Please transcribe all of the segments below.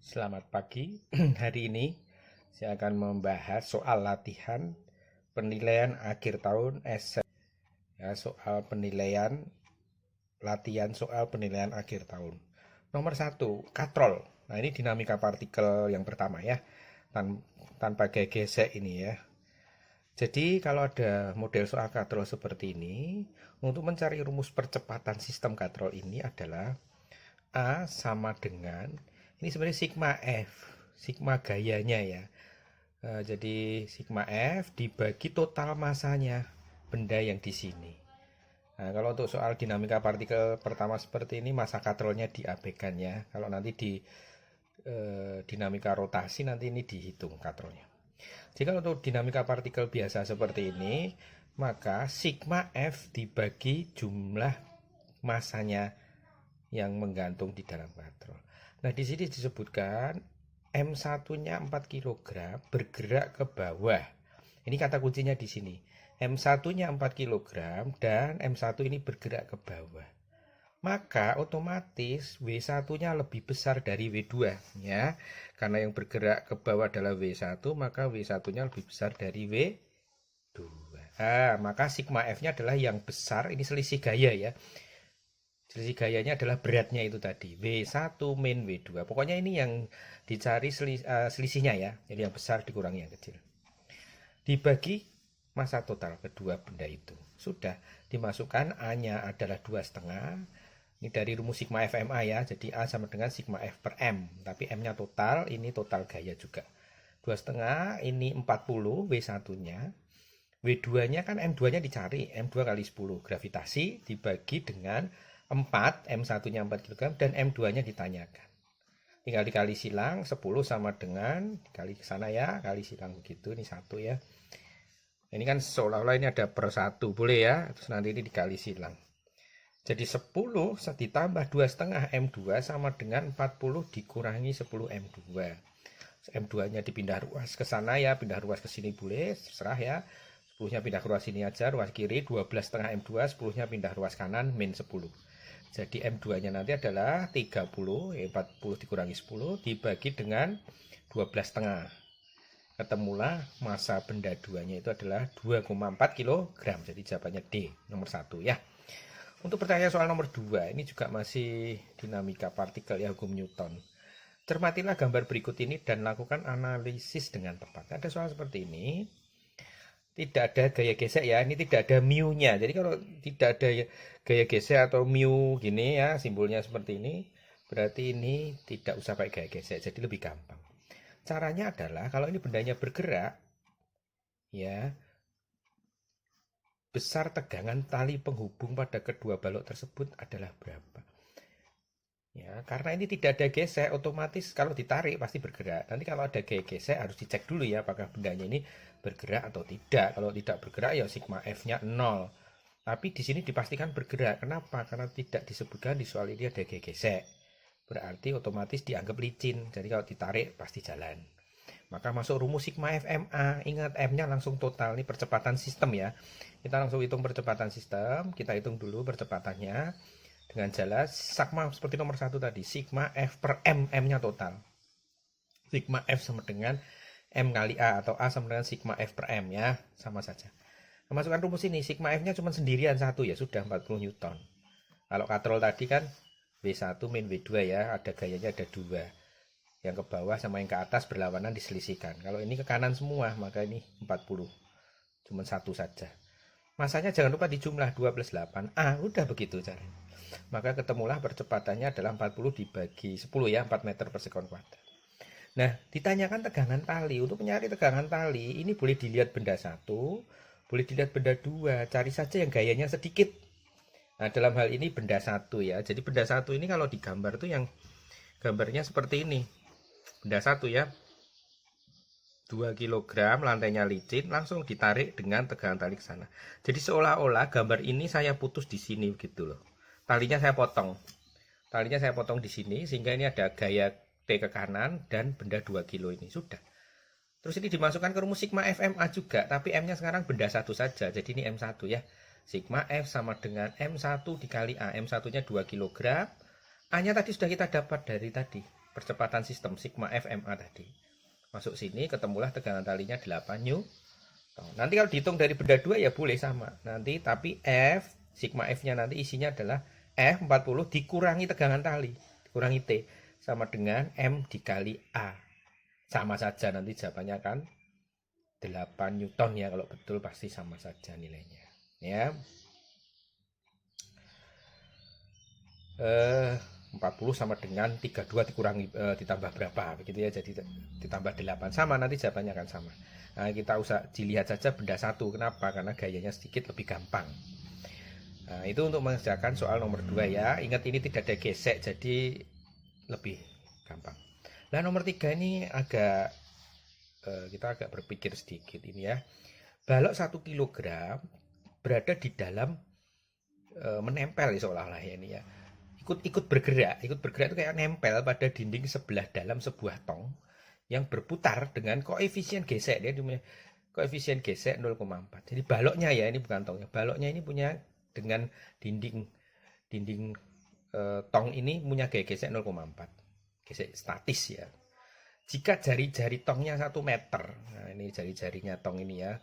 Selamat pagi. Hari ini saya akan membahas soal latihan penilaian akhir tahun SMP. Ya, soal penilaian latihan soal penilaian akhir tahun. Nomor satu, katrol. Nah, ini dinamika partikel yang pertama ya. Tanpa gesek ini ya. Jadi kalau ada model soal katrol seperti ini, untuk mencari rumus percepatan sistem katrol ini adalah A sama dengan, ini sebenarnya sigma F, sigma gayanya ya. Jadi sigma F dibagi total masanya benda yang di sini. Nah, kalau untuk soal dinamika partikel pertama seperti ini, masa katrolnya diabaikan ya. Kalau nanti di dinamika rotasi nanti ini dihitung katrolnya. Jika untuk dinamika partikel biasa seperti ini, maka sigma F dibagi jumlah masanya yang menggantung di dalam katrol. Nah, di sini disebutkan M1-nya 4 kg bergerak ke bawah. Ini kata kuncinya di sini. M1-nya 4 kg dan M1 ini bergerak ke bawah. Maka otomatis W1-nya lebih besar dari W2 ya. Karena yang bergerak ke bawah adalah W1, maka W1-nya lebih besar dari W2. Maka sigma F-nya adalah yang besar, ini selisih gaya ya. Selisih gayanya adalah beratnya itu tadi, W1 min W2. Pokoknya ini yang dicari selisihnya ya. Jadi yang besar dikurangi yang kecil. Dibagi masa total kedua benda itu. Sudah dimasukkan A-nya adalah 2,5. Ini dari rumus sigma FMA ya. Jadi A sama dengan sigma F per M. Tapi M-nya total, ini total gaya juga. 2,5 ini 40 W1-nya. W2-nya kan M2-nya dicari. M2 kali 10. Gravitasi dibagi dengan 4, M1-nya 4 kg dan M2-nya ditanyakan. Tinggal dikali silang, 10 sama dengan, dikali ke sana ya, kali silang begitu, ini 1 ya. Ini kan seolah-olah ini ada per 1, boleh ya, terus nanti ini dikali silang. Jadi 10 ditambah 2,5 M2 sama dengan 40 dikurangi 10 M2. M2-nya dipindah ruas ke sana ya, pindah ruas ke sini boleh, terserah ya. 10-nya pindah ke ruas sini aja, ruas kiri, 12,5 M2, 10-nya pindah ruas kanan, min 10. Jadi M2-nya nanti adalah 30, 40 dikurangi 10, dibagi dengan 12,5. Ketemulah masa benda 2-nya itu adalah 2,4 kg. Jadi jawabannya D, nomor 1 ya. Untuk pertanyaan soal nomor 2, ini juga masih dinamika partikel ya, hukum Newton. Cermatilah gambar berikut ini dan lakukan analisis dengan tepat. Ada soal seperti ini. Tidak ada gaya gesek ya, ini tidak ada mu-nya. Jadi kalau tidak ada gaya gesek atau mu gini ya, simbolnya seperti ini, berarti ini tidak usah pakai gaya gesek, jadi lebih gampang. Caranya adalah kalau ini bendanya bergerak ya, besar tegangan tali penghubung pada kedua balok tersebut adalah berapa? Ya, karena ini tidak ada gesek, otomatis kalau ditarik pasti bergerak. Nanti kalau ada gaya gesek harus dicek dulu ya apakah bendanya ini bergerak atau tidak. Kalau tidak bergerak ya sigma F-nya 0. Tapi di sini dipastikan bergerak. Kenapa? Karena tidak disebutkan di soal ini ada gaya gesek. Berarti otomatis dianggap licin. Jadi kalau ditarik pasti jalan. Maka masuk rumus sigma FMA. Ingat M-nya langsung total. Ini percepatan sistem ya. Kita langsung hitung percepatan sistem. Kita hitung dulu percepatannya. Dengan jelas, sigma seperti nomor 1 tadi, sigma F per M, M-nya total. Sigma F sama dengan M kali A, atau A sama dengan sigma F per M ya, sama saja. Masukkan rumus ini, sigma F-nya cuma sendirian 1 ya, sudah 40 Newton. Kalau katrol tadi kan W1 min W2 ya, ada gayanya ada 2. Yang ke bawah sama yang ke atas berlawanan diselisihkan. Kalau ini ke kanan semua, maka ini 40. Cuma 1 saja. Masanya jangan lupa dijumlah 2 plus 8. Udah begitu caranya. Maka ketemulah percepatannya adalah 40 dibagi 10 ya, 4 meter per sekon kuadrat. Nah, ditanyakan tegangan tali. Untuk mencari tegangan tali, ini boleh dilihat benda 1, boleh dilihat benda 2. Cari saja yang gayanya sedikit. Nah, dalam hal ini benda 1 ya. Jadi benda 1 ini kalau digambar tuh yang gambarnya seperti ini. Benda 1 ya. 2 kg, lantainya licin, langsung ditarik dengan tegangan tali ke sana. Jadi seolah-olah gambar ini saya putus di sini gitu loh. Talinya saya potong di sini sehingga ini ada gaya T ke kanan dan benda 2 kilo ini sudah. Terus ini dimasukkan ke rumus sigma FMA juga, tapi M-nya sekarang benda 1 saja. Jadi ini M1 ya. Sigma F sama dengan M1 dikali A. M1-nya 2 kg. A-nya tadi sudah kita dapat dari tadi. percepatan sistem sigma FMA tadi. Masuk sini ketemulah tegangan talinya 8 Newton. Nanti kalau dihitung dari benda 2 ya boleh sama. Nanti tapi F, sigma F-nya nanti isinya adalah F40 dikurangi tegangan tali, dikurangi T sama dengan M dikali A. Sama saja nanti jawabannya kan 8 Newton ya, kalau betul pasti sama saja nilainya. Ya. 40 sama dengan 32 dikurangi ditambah berapa begitu ya, jadi ditambah 8 sama, nanti jawabannya akan sama. Nah, kita usah dilihat saja benda satu. Kenapa? Karena gayanya sedikit lebih gampang. Nah, itu untuk mengerjakan soal nomor 2 ya. Ingat ini tidak ada gesek, jadi lebih gampang. Nah, nomor 3 ini agak kita agak berpikir sedikit ini ya. Balok 1 kg berada di dalam menempel seolah-olah ya ini ya. Ikut bergerak itu kayak nempel pada dinding sebelah dalam sebuah tong yang berputar dengan koefisien gesek. Dia punya koefisien gesek 0,4. Jadi baloknya ya, ini bukan tongnya. Baloknya ini punya dengan dinding tong ini punya gaya gesek 0,4. Gesek statis ya. Jika jari-jari tongnya 1 meter, nah ini jari-jarinya tong ini ya,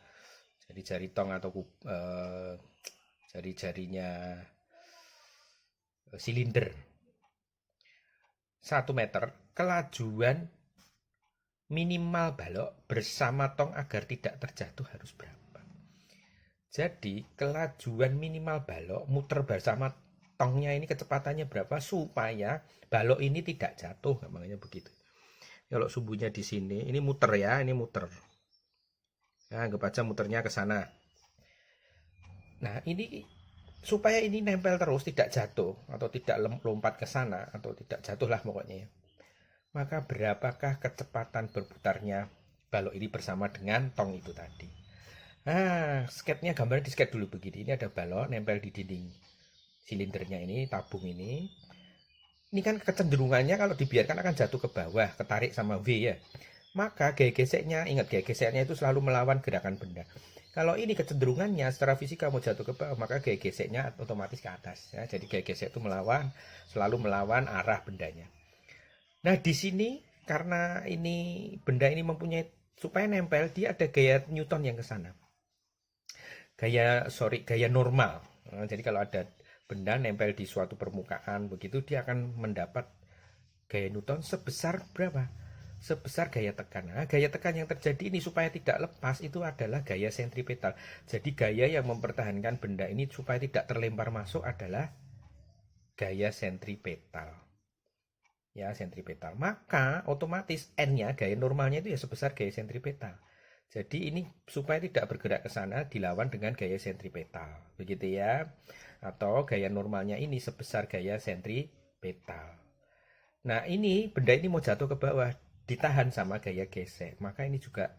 jari-jari tong atau jari-jarinya silinder 1 meter, kelajuan minimal balok bersama tong agar tidak terjatuh harus berapa? Jadi kelajuan minimal balok muter bersama tongnya ini kecepatannya berapa supaya balok ini tidak jatuh, namanya begitu. Kalau sumbunya di sini, ini muter ya, ini muter. Nah, anggap aja muternya ke sana. Nah, ini supaya ini nempel terus, tidak jatuh atau tidak lompat ke sana atau tidak jatuh lah pokoknya ya. Maka berapakah kecepatan berputarnya balok ini bersama dengan tong itu tadi? Nah, sketnya gambarnya di sketch dulu begini. Ini ada balok nempel di dinding silindernya ini, tabung ini. Ini kan kecenderungannya kalau dibiarkan akan jatuh ke bawah, ketarik sama V ya. Maka gaya geseknya, ingat gaya geseknya itu selalu melawan gerakan benda. Kalau ini kecenderungannya secara fisika mau jatuh ke bawah, maka gaya geseknya otomatis ke atas ya. Jadi gaya gesek itu selalu melawan arah bendanya. Nah, di sini karena ini benda ini mempunyai, supaya nempel dia ada gaya Newton yang ke sana. Gaya normal. Nah, jadi kalau ada benda nempel di suatu permukaan begitu, dia akan mendapat gaya Newton sebesar berapa? Sebesar gaya tekan. Nah, gaya tekan yang terjadi ini supaya tidak lepas itu adalah gaya sentripetal. Jadi gaya yang mempertahankan benda ini supaya tidak terlempar masuk adalah gaya sentripetal. Ya, sentripetal. Maka otomatis N-nya, gaya normalnya itu ya sebesar gaya sentripetal. Jadi ini supaya tidak bergerak ke sana dilawan dengan gaya sentripetal. Begitu ya. Atau gaya normalnya ini sebesar gaya sentripetal. Nah, ini benda ini mau jatuh ke bawah, ditahan sama gaya gesek. Maka ini juga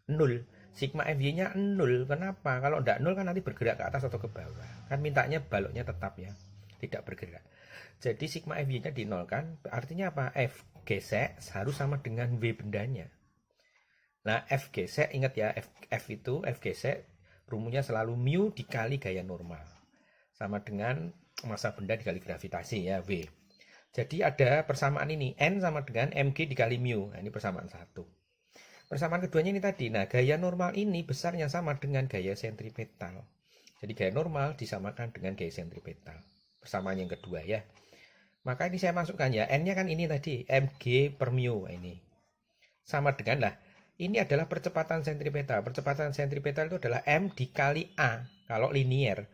0. Sigma FY-nya 0. Kenapa? Kalau tidak 0 kan nanti bergerak ke atas atau ke bawah. Kan mintanya baloknya tetap ya, tidak bergerak. Jadi sigma FY-nya di 0 kan, artinya apa? F gesek harus sama dengan W bendanya. Nah, F gesek, ingat ya, F gesek rumusnya selalu mu dikali gaya normal. Sama dengan massa benda dikali gravitasi ya, W. Jadi ada persamaan ini, N sama dengan mg dikali mu. Nah, ini persamaan 1. Persamaan keduanya ini tadi. Nah, gaya normal ini besarnya sama dengan gaya sentripetal. Jadi gaya normal disamakan dengan gaya sentripetal. Persamaan yang kedua ya. Maka ini saya masukkan ya, N-nya kan ini tadi, mg per mu. Ini sama dengan lah, ini adalah percepatan sentripetal. Percepatan sentripetal itu adalah M dikali A kalau linier.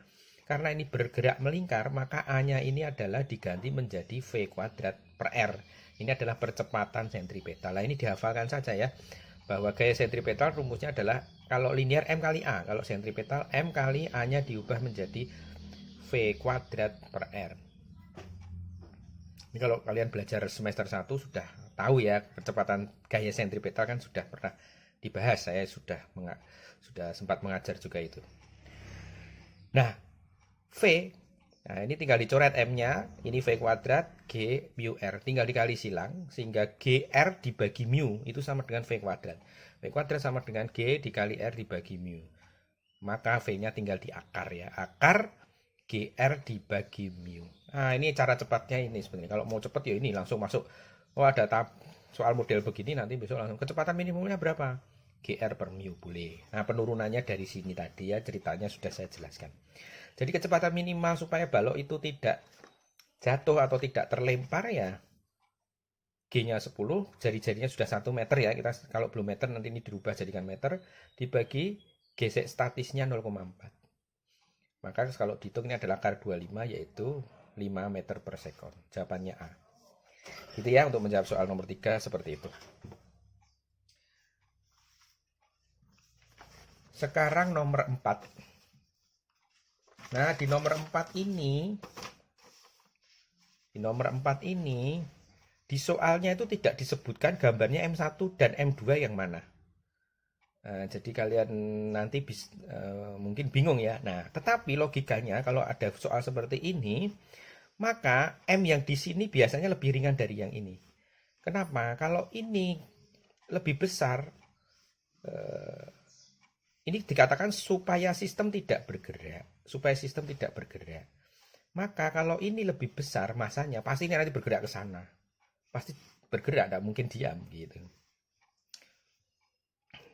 Karena ini bergerak melingkar, maka A-nya ini adalah diganti menjadi V kuadrat per R. Ini adalah percepatan sentripetal. Nah, ini dihafalkan saja ya, bahwa gaya sentripetal rumusnya adalah kalau linier M kali A, kalau sentripetal M kali A-nya diubah menjadi V kuadrat per R. Ini kalau kalian belajar semester 1 sudah tahu ya, percepatan gaya sentripetal kan sudah pernah dibahas, saya sudah sempat mengajar juga itu. Nah, V, nah ini tinggal dicoret M-nya, ini V kuadrat G mu R, tinggal dikali silang, sehingga GR dibagi mu, itu sama dengan V kuadrat. V kuadrat sama dengan G dikali R dibagi mu. Maka V-nya tinggal diakar ya, akar GR dibagi mu. Nah, ini cara cepatnya ini sebenarnya. Kalau mau cepat ya ini langsung masuk Oh ada soal model begini nanti besok langsung kecepatan minimumnya berapa? GR per mu boleh. Nah penurunannya dari sini tadi ya ceritanya sudah saya jelaskan. Jadi kecepatan minimal supaya balok itu tidak jatuh atau tidak terlempar ya G-nya 10, jari-jarinya sudah 1 meter ya. Kita kalau belum meter nanti ini dirubah jadikan meter, dibagi gesek statisnya 0,4. Maka kalau dihitung ini adalah akar 25 yaitu 5 meter per sekon. Jawabannya A. Gitu ya untuk menjawab soal nomor 3 seperti itu. Sekarang nomor 4. Nah, di nomor 4 ini di soalnya itu tidak disebutkan gambarnya M1 dan M2 yang mana. Nah, jadi kalian nanti mungkin bingung ya. Nah, tetapi logikanya kalau ada soal seperti ini, maka M yang di sini biasanya lebih ringan dari yang ini. Kenapa? Kalau ini lebih besar, ini dikatakan supaya sistem tidak bergerak. Maka kalau ini lebih besar masanya, pasti ini nanti bergerak ke sana. Pasti bergerak, tidak mungkin diam gitu.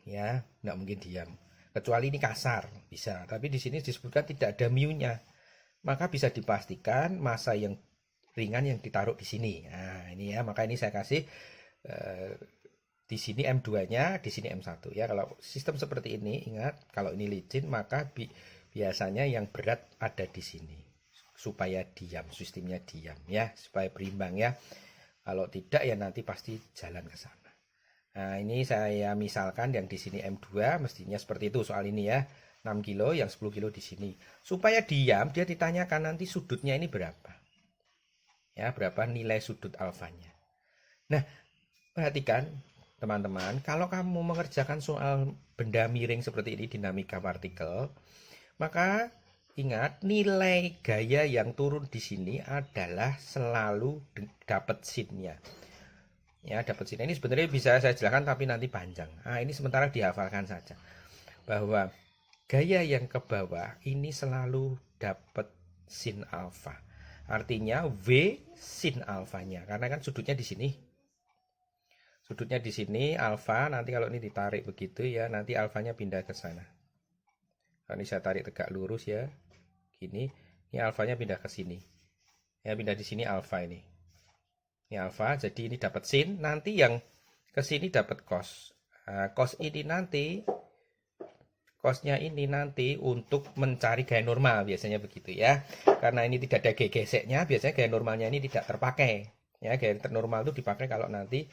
Ya, tidak mungkin diam. Kecuali ini kasar, bisa. Tapi di sini disebutkan tidak ada mu-nya. Maka bisa dipastikan massa yang ringan yang ditaruh di sini. Nah, ini ya, maka ini saya kasih di sini M2-nya, di sini M1 ya. Kalau sistem seperti ini, ingat kalau ini licin maka biasanya yang berat ada di sini. Supaya diam, sistemnya diam ya, supaya berimbang ya. Kalau tidak ya nanti pasti jalan ke sana. Nah, ini saya misalkan yang di sini M2 mestinya seperti itu soal ini ya. 6 kilo, yang 10 kilo di sini. Supaya diam, dia ditanyakan nanti sudutnya ini berapa. Ya, berapa nilai sudut alfanya. Nah, perhatikan teman-teman, kalau kamu mengerjakan soal benda miring seperti ini, dinamika partikel, maka ingat nilai gaya yang turun di sini adalah selalu dapat sin-nya. Ya, dapat sin. Ini sebenarnya bisa saya jelaskan tapi nanti panjang. Nah, ini sementara dihafalkan saja. Bahwa gaya yang ke bawah ini selalu dapat sin alfa. Artinya V sin alfanya. Karena kan sudutnya di sini. Sudutnya di sini alfa, nanti kalau ini ditarik begitu ya, nanti alfanya pindah ke sana. Ini saya tarik tegak lurus ya, gini. Ini alfanya pindah ke sini. Ya pindah di sini alfa ini. Ini alfa, jadi ini dapat sin. Nanti yang ke sini dapat cos. Nah, cos ini nanti, cosnya ini nanti untuk mencari gaya normal biasanya begitu ya. Karena ini tidak ada geseknya, biasanya gaya normalnya ini tidak terpakai. Ya gaya normal itu dipakai kalau nanti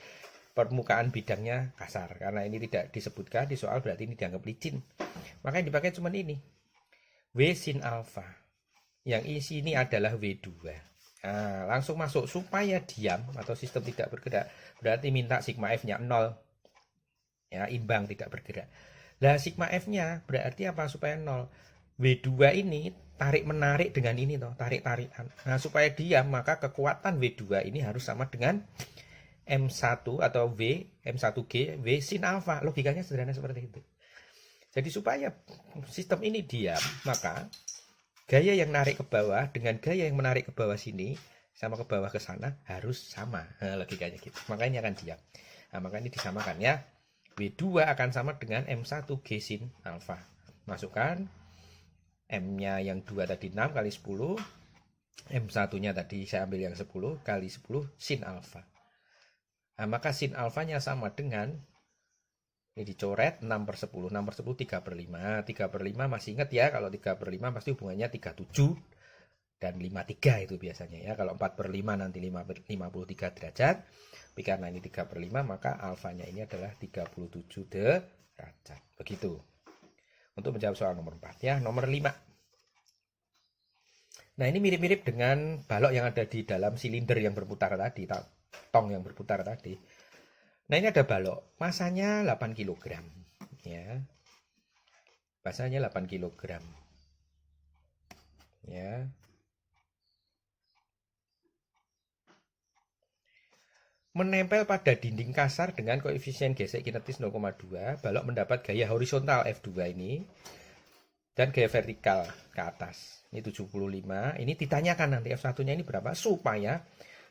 permukaan bidangnya kasar. Karena ini tidak disebutkan di soal berarti ini dianggap licin. Maka yang dipakai cuma ini. W sin alfa. Yang isi ini adalah W2. Nah, langsung masuk supaya diam atau sistem tidak bergerak. Berarti minta sigma F-nya 0. Ya, imbang tidak bergerak. Lah sigma F-nya berarti apa supaya 0? W2 ini tarik-menarik dengan ini toh, tarik-tarikan. Nah, supaya diam maka kekuatan W2 ini harus sama dengan M1 atau V, M1G, V sin alfa. Logikanya sederhana seperti itu. Jadi supaya sistem ini diam, maka gaya yang narik ke bawah dengan gaya yang menarik ke bawah sini, sama ke bawah ke sana, harus sama. Nah, logikanya gitu. Makanya akan diam. Nah, maka ini disamakan ya. W2 akan sama dengan M1G sin alfa. Masukkan M-nya yang 2 tadi 6 kali 10. M1-nya tadi saya ambil yang 10 kali 10 sin alfa. Nah, maka sin alfanya sama dengan, ini dicoret 6 per 10. 6 per 10 3 per 5. 3 per 5 masih ingat ya, kalau 3 per 5 pasti hubungannya 37 dan 53 itu biasanya ya. Kalau 4 per 5 nanti 53 derajat. Tapi karena ini 3 per 5 maka alfanya ini adalah 37 derajat. Begitu. Untuk menjawab soal nomor 4 ya. Nomor 5. Nah, ini mirip-mirip dengan balok yang ada di dalam silinder yang berputar tadi. Tong yang berputar tadi. Nah, ini ada balok, masanya 8 kg ya. Masanya 8 kg. Ya. Menempel pada dinding kasar dengan koefisien gesek kinetis 0,2, balok mendapat gaya horizontal F2 ini dan gaya vertikal ke atas. Ini 75. Ini ditanyakan nanti F1-nya ini berapa supaya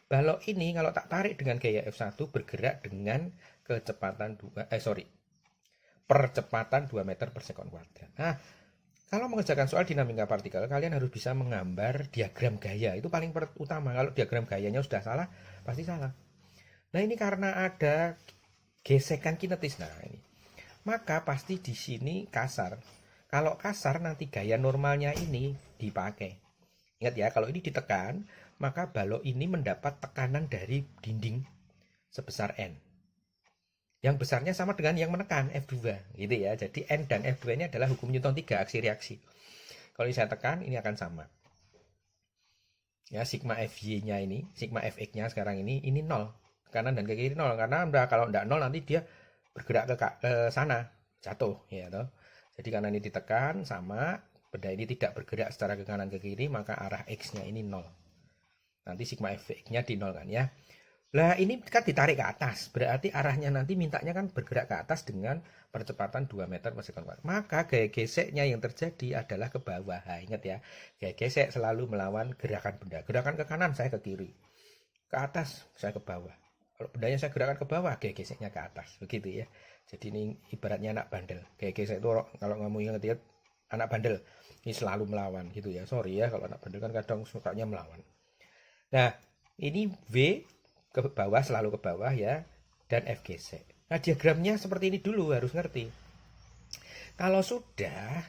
balok ini kalau tak tarik dengan gaya F1 bergerak dengan kecepatan percepatan 2 meter per sekon kuadrat. Nah, kalau mengerjakan soal dinamika partikel, kalian harus bisa menggambar diagram gaya. Itu paling utama. Kalau diagram gayanya sudah salah, pasti salah. Nah, ini karena ada gesekan kinetis. Nah, ini. Maka pasti di sini kasar. Kalau kasar nanti gaya normalnya ini dipakai. Ingat ya, kalau ini ditekan, maka balok ini mendapat tekanan dari dinding sebesar N. Yang besarnya sama dengan yang menekan F2, gitu ya. Jadi N dan F2 ini adalah hukum Newton 3 aksi reaksi. Kalau saya tekan, ini akan sama. Ya, sigma Fy-nya ini, sigma Fx-nya sekarang ini 0. Kanan dan ke kiri 0. Karena kalau tidak 0 nanti dia bergerak ke sana, jatuh. Ya, toh. Jadi karena ini ditekan, sama. Benda ini tidak bergerak secara ke kanan ke kiri, maka arah X-nya ini 0. Nanti sigma Fx-nya di 0 kan ya. Lah ini kan ditarik ke atas, berarti arahnya nanti mintanya kan bergerak ke atas dengan percepatan 2 meter per sekon kuadrat. Maka gaya geseknya yang terjadi adalah ke bawah. Nah, ingat ya, gaya gesek selalu melawan gerakan benda. Gerakan ke kanan saya ke kiri, ke atas saya ke bawah. Kalau bendanya saya gerakan ke bawah, gaya geseknya ke atas, begitu ya. Jadi ini ibaratnya anak bandel. Gaya gesek itu kalau kamu ingat ya, anak bandel ini selalu melawan gitu ya. Sorry ya kalau anak bandel kan kadang sukanya melawan. Nah, ini V ke bawah, selalu ke bawah ya, dan F gesek. Nah, diagramnya seperti ini dulu, harus ngerti. Kalau sudah,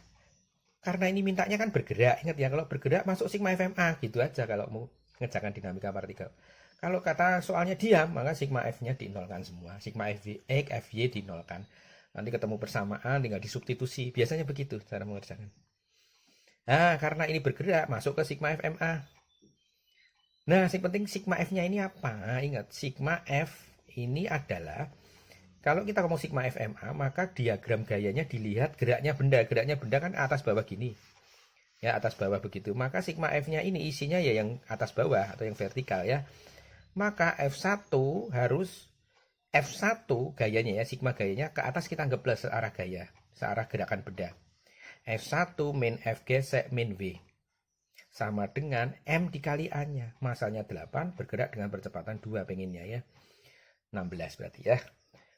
karena ini mintanya kan bergerak, ingat ya, kalau bergerak masuk sigma FMA gitu aja kalau mau ngerjakan dinamika partikel. Kalau kata soalnya diam, maka sigma F-nya dinolkan semua, sigma Fy dinolkan. Nanti ketemu persamaan, tinggal disubstitusi. Biasanya begitu cara mengerjakan. Nah, karena ini bergerak, masuk ke sigma FMA. Nah, yang penting sigma F-nya ini apa? Ingat, sigma F ini adalah, kalau kita ngomong sigma FMA, maka diagram gayanya dilihat geraknya benda. Geraknya benda kan atas bawah gini. Ya, atas bawah begitu. Maka sigma F-nya ini isinya ya yang atas bawah atau yang vertikal ya. Maka F1 harus, F1 gayanya ya, sigma gayanya ke atas kita anggap plus searah gaya, searah gerakan benda. F1 min F gesek min V. Sama dengan M dikali A-nya. Masanya 8, bergerak dengan percepatan 2 pengennya ya. 16 berarti ya.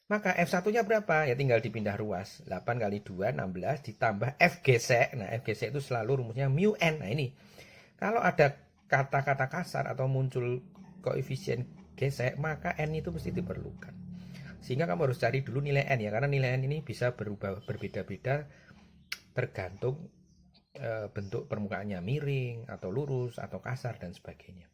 Maka F1-nya berapa? Ya tinggal dipindah ruas. 8 kali 2, 16 ditambah F gesek. Nah, F gesek itu selalu rumusnya mu N. Nah, ini. Kalau ada kata-kata kasar atau muncul koefisien gesek, maka N itu mesti diperlukan. Sehingga kamu harus cari dulu nilai N ya. Karena nilai N ini bisa berubah berbeda-beda tergantung bentuk permukaannya miring atau lurus atau kasar dan sebagainya.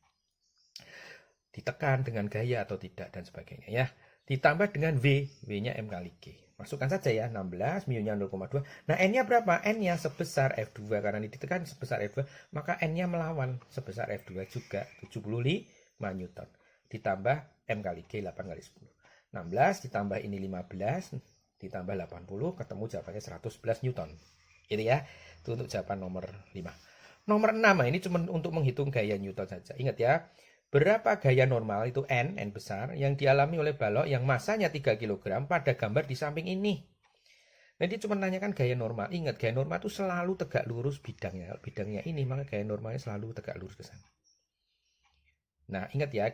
Ditekan dengan gaya atau tidak dan sebagainya ya. Ditambah dengan V, V-nya M kali G. Masukkan saja ya, 16, mu-nya 0,2. Nah, N-nya berapa? N-nya sebesar F2 karena ini ditekan sebesar F2, maka N-nya melawan sebesar F2 juga 75 Newton. Ditambah M kali G 8 kali 10. 16 ditambah ini 15 ditambah 80 ketemu jawabannya 111 Newton. Gitu ya. Itu untuk jawaban nomor 5. Nomor 6, ini cuma untuk menghitung gaya Newton saja. Ingat ya, berapa gaya normal itu N besar, yang dialami oleh balok yang masanya 3 kg pada gambar di samping ini. Nah, dia cuma nanyakan gaya normal. Ingat, gaya normal itu selalu tegak lurus bidangnya. Bidangnya ini, maka gaya normalnya selalu tegak lurus ke sana. Nah, ingat ya,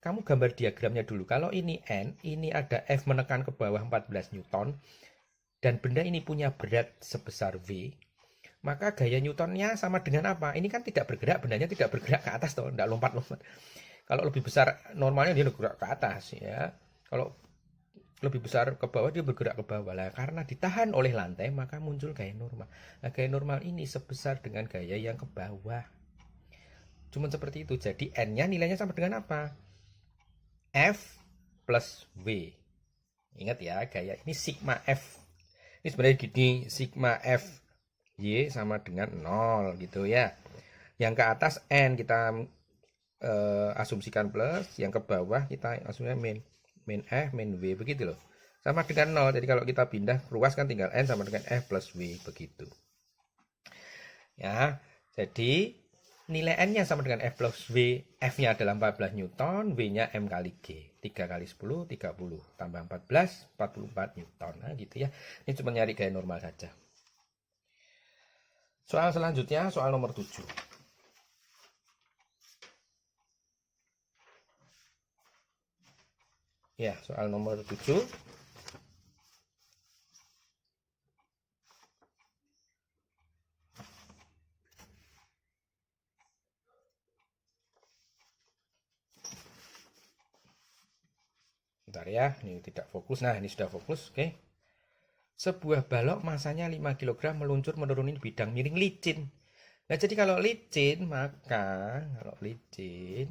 kamu gambar diagramnya dulu. Kalau ini N, ini ada F menekan ke bawah 14 Newton, dan benda ini punya berat sebesar V, maka gaya Newtonnya sama dengan apa? Ini kan tidak bergerak, bendanya tidak bergerak ke atas, toh, tidak lompat-lompat. Kalau lebih besar normalnya dia bergerak ke atas ya. Kalau lebih besar ke bawah dia bergerak ke bawah lah. Karena ditahan oleh lantai maka muncul gaya normal. Nah, gaya normal ini sebesar dengan gaya yang ke bawah. Cuma seperti itu. Jadi N-nya nilainya sama dengan apa? F plus V. Ingat ya, gaya ini sigma F. Ini sebenarnya gini, sigma F Y sama dengan 0 gitu ya. Yang ke atas N kita asumsikan plus, yang ke bawah kita asumsikan min F min V begitu loh. Sama dengan 0. Jadi kalau kita pindah ruas kan tinggal N sama dengan F plus V begitu. Ya, jadi nilai N-nya sama dengan F plus V. F-nya adalah 14 Newton, V-nya M kali G. 3 kali 10, 30. Tambah 14, 44 Newton. Nah gitu ya. Ini cuma nyari gaya normal saja. Soal selanjutnya, soal nomor 7. Ya, soal nomor 7. Bentar ya, ini tidak fokus. Nah, ini sudah fokus. Oke. Sebuah balok masanya 5 kg meluncur menuruni bidang miring licin. Nah, jadi kalau licin, maka kalau licin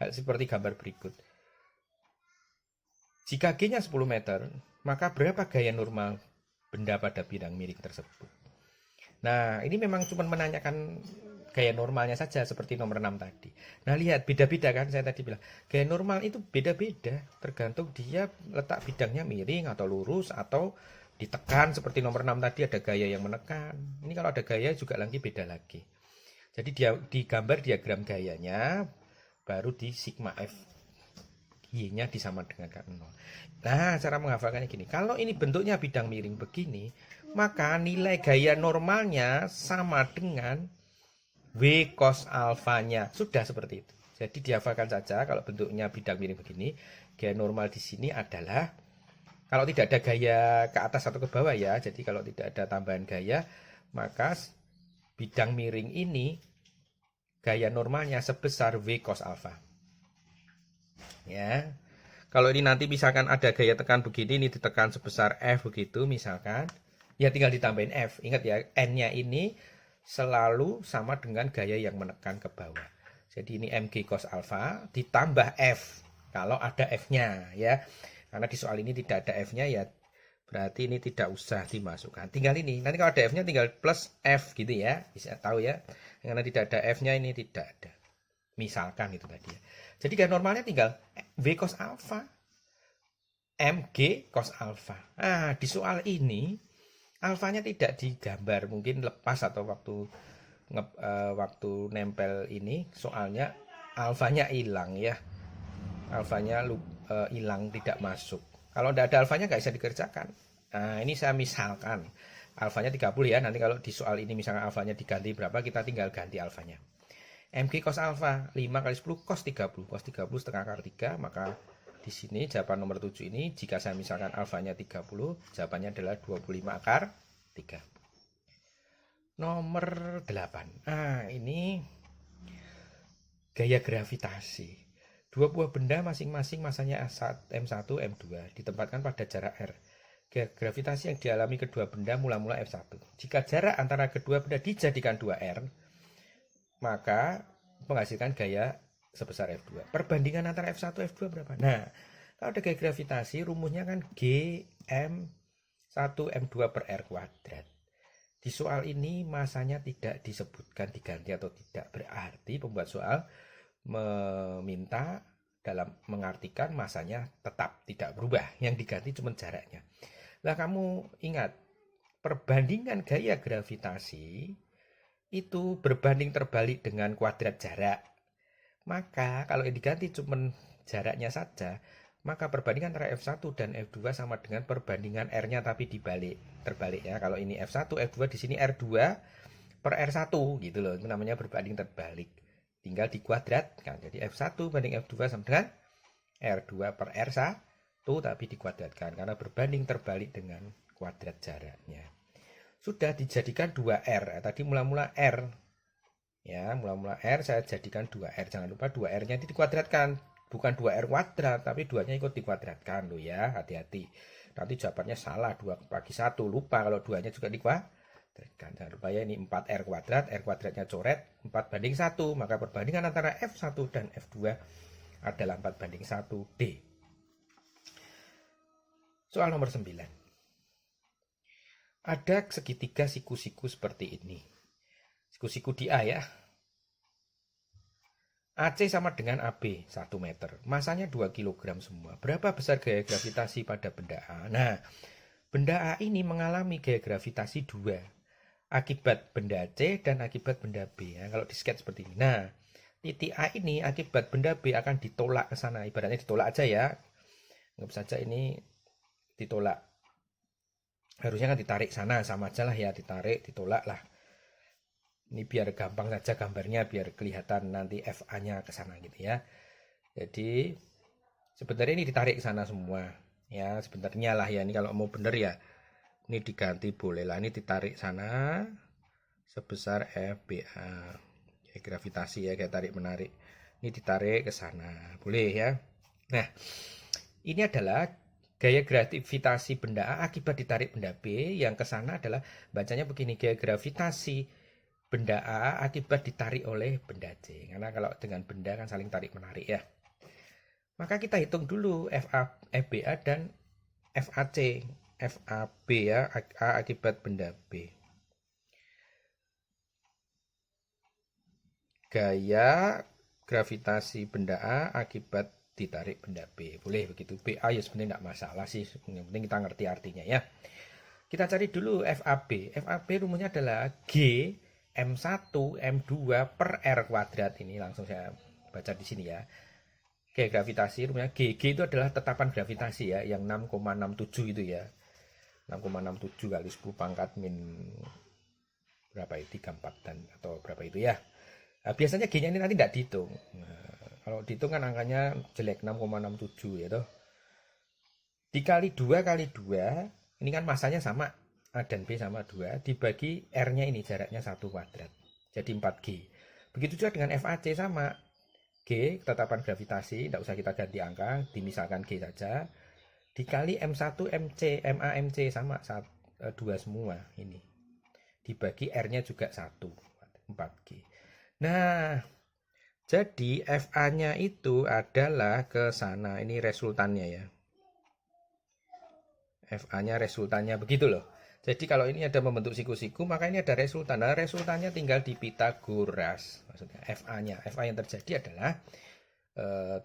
hal seperti gambar berikut. Jika G-nya 10 meter, maka berapa gaya normal benda pada bidang miring tersebut? Nah, ini memang cuma menanyakan gaya normalnya saja seperti nomor 6 tadi. Nah, lihat beda-beda kan, saya tadi bilang. Gaya normal itu beda-beda, tergantung dia letak bidangnya miring atau lurus atau ditekan seperti nomor 6 tadi ada gaya yang menekan. Ini kalau ada gaya juga lagi beda lagi. Jadi dia digambar diagram gayanya baru di sigma F. Y-nya disama dengan K0. Nah, cara menghafalkannya gini. Kalau ini bentuknya bidang miring begini, maka nilai gaya normalnya sama dengan W cos alfanya. Sudah seperti itu. Jadi dihafalkan saja kalau bentuknya bidang miring begini, gaya normal di sini adalah kalau tidak ada gaya ke atas atau ke bawah ya. Jadi kalau tidak ada tambahan gaya, maka bidang miring ini gaya normalnya sebesar W cos alfa. Ya. Kalau ini nanti misalkan ada gaya tekan begini, ini ditekan sebesar F begitu misalkan, ya tinggal ditambahin F. Ingat ya, N-nya ini selalu sama dengan gaya yang menekan ke bawah. Jadi ini mg cos alfa ditambah F kalau ada F-nya ya. Karena di soal ini tidak ada F-nya ya, berarti ini tidak usah dimasukkan. Tinggal ini. Nanti kalau ada F-nya tinggal plus F gitu ya. Bisa tahu ya. Karena tidak ada F-nya ini tidak ada. Misalkan itu tadi ya. Jadi gaya normalnya tinggal V cos alfa mg cos alfa. Nah, di soal ini alfanya tidak digambar, mungkin lepas atau waktu nempel ini soalnya alfanya hilang ya. Alfanya hilang tidak masuk. Kalau tidak ada alfanya nggak bisa dikerjakan. Nah, ini saya misalkan alfanya 30 ya. Nanti kalau di soal ini misalkan alfanya diganti berapa, kita tinggal ganti alfanya. Mg cos alfa 5 kali 10 cos 30. Cos 30 setengah akar 3, maka di sini jawaban nomor 7 ini jika saya misalkan alfanya 30, jawabannya adalah 25 akar 3. Nomor 8. Nah, ini gaya gravitasi. Dua buah benda masing-masing masanya M1, M2 ditempatkan pada jarak R. Gaya gravitasi yang dialami kedua benda mula-mula F1. Jika jarak antara kedua benda dijadikan 2R, maka menghasilkan gaya sebesar F2. Perbandingan antara F1 F2 berapa? Nah, kalau ada gaya gravitasi rumusnya kan G M1 M2 per R kuadrat. Di soal ini masanya tidak disebutkan diganti atau tidak. Berarti pembuat soal meminta dalam mengartikan masanya tetap tidak berubah. Yang diganti cuma jaraknya. Lah kamu ingat, perbandingan gaya gravitasi itu berbanding terbalik dengan kuadrat jarak. Maka kalau yang diganti cuma jaraknya saja, maka perbandingan antara F1 dan F2 sama dengan perbandingan R-nya tapi terbalik ya. Kalau ini F1, F2 di sini R2 per R1 gitu loh. Itu namanya berbanding terbalik. Tinggal dikuadratkan. Jadi F1 banding F2 sama dengan R2 per R1 tapi dikuadratkan karena berbanding terbalik dengan kuadrat jaraknya. Sudah dijadikan 2R. Tadi mula-mula R. Ya, mula-mula R saya jadikan 2R. Jangan lupa 2R-nya itu dikuadratkan. Bukan 2R kuadrat, tapi 2-nya ikut dikuadratkan loh ya. Hati-hati. Nanti jawabannya salah. 2 bagi 1. Lupa kalau 2-nya juga dikuadratkan. Jangan lupa ya, ini 4R kuadrat. R kuadratnya coret. 4 banding 1. Maka perbandingan antara F1 dan F2 adalah 4 banding 1. D. Soal nomor 9. Ada segitiga siku-siku seperti ini. Siku-siku di A ya. AC sama dengan AB 1 meter. Masanya 2 kg semua. Berapa besar gaya gravitasi pada benda A? Nah, benda A ini mengalami gaya gravitasi 2. Akibat benda C dan akibat benda B. Ya, kalau di sketch seperti ini. Nah, titik A ini akibat benda B akan ditolak ke sana. Ibaratnya ditolak aja ya. Anggap saja ini ditolak. Harusnya kan ditarik sana. Sama aja lah ya. Ditarik, ditolak lah. Ini biar gampang saja gambarnya, biar kelihatan nanti FA-nya ke sana gitu ya. Jadi Sebenarnya ini ditarik ke sana semua. Ya, sebenarnya lah ya, ini kalau mau bener ya, ini diganti boleh lah, ini ditarik sana sebesar FBA. Ya, gravitasi ya, kayak tarik menarik. Ini ditarik ke sana, boleh ya. Nah, ini adalah gaya gravitasi benda A akibat ditarik benda B. Yang ke sana adalah bacanya begini, gaya gravitasi benda A akibat ditarik oleh benda C. Karena kalau dengan benda kan saling tarik menarik ya. Maka kita hitung dulu FBA dan FAC. FAB ya, A akibat benda B. Gaya gravitasi benda A akibat ditarik benda B. Boleh begitu. BA ya sebenarnya tidak masalah sih. Yang penting kita ngerti artinya ya. Kita cari dulu FAB. FAB rumusnya adalah G M1 M2 per R kuadrat. Ini langsung saya baca di sini ya. Gaya gravitasi rumusnya G itu adalah tetapan gravitasi ya, yang 6,67 itu ya. 6,67 kali 10 pangkat min berapa itu, 34 dan atau berapa itu ya. Nah, biasanya G-nya ini nanti tidak dihitung. Nah, kalau dihitung kan angkanya jelek, 6,67 ya toh. Dikali 2 kali 2, ini kan masanya sama, A dan B sama 2, dibagi R-nya ini jaraknya 1 kuadrat. Jadi 4G. Begitu juga dengan FAC sama. G, ketetapan gravitasi, tidak usah kita ganti angka, dimisalkan G saja. Dikali M1, MC, MA, MC sama 2 semua ini. Dibagi R-nya juga 1, 4G. Nah, jadi FA-nya itu adalah ke sana. Ini resultannya ya. FA-nya resultannya begitu loh. Jadi kalau ini ada membentuk siku-siku, maka ini ada resultan. Nah, resultannya tinggal di Pitagoras. Maksudnya FA-nya. FA yang terjadi adalah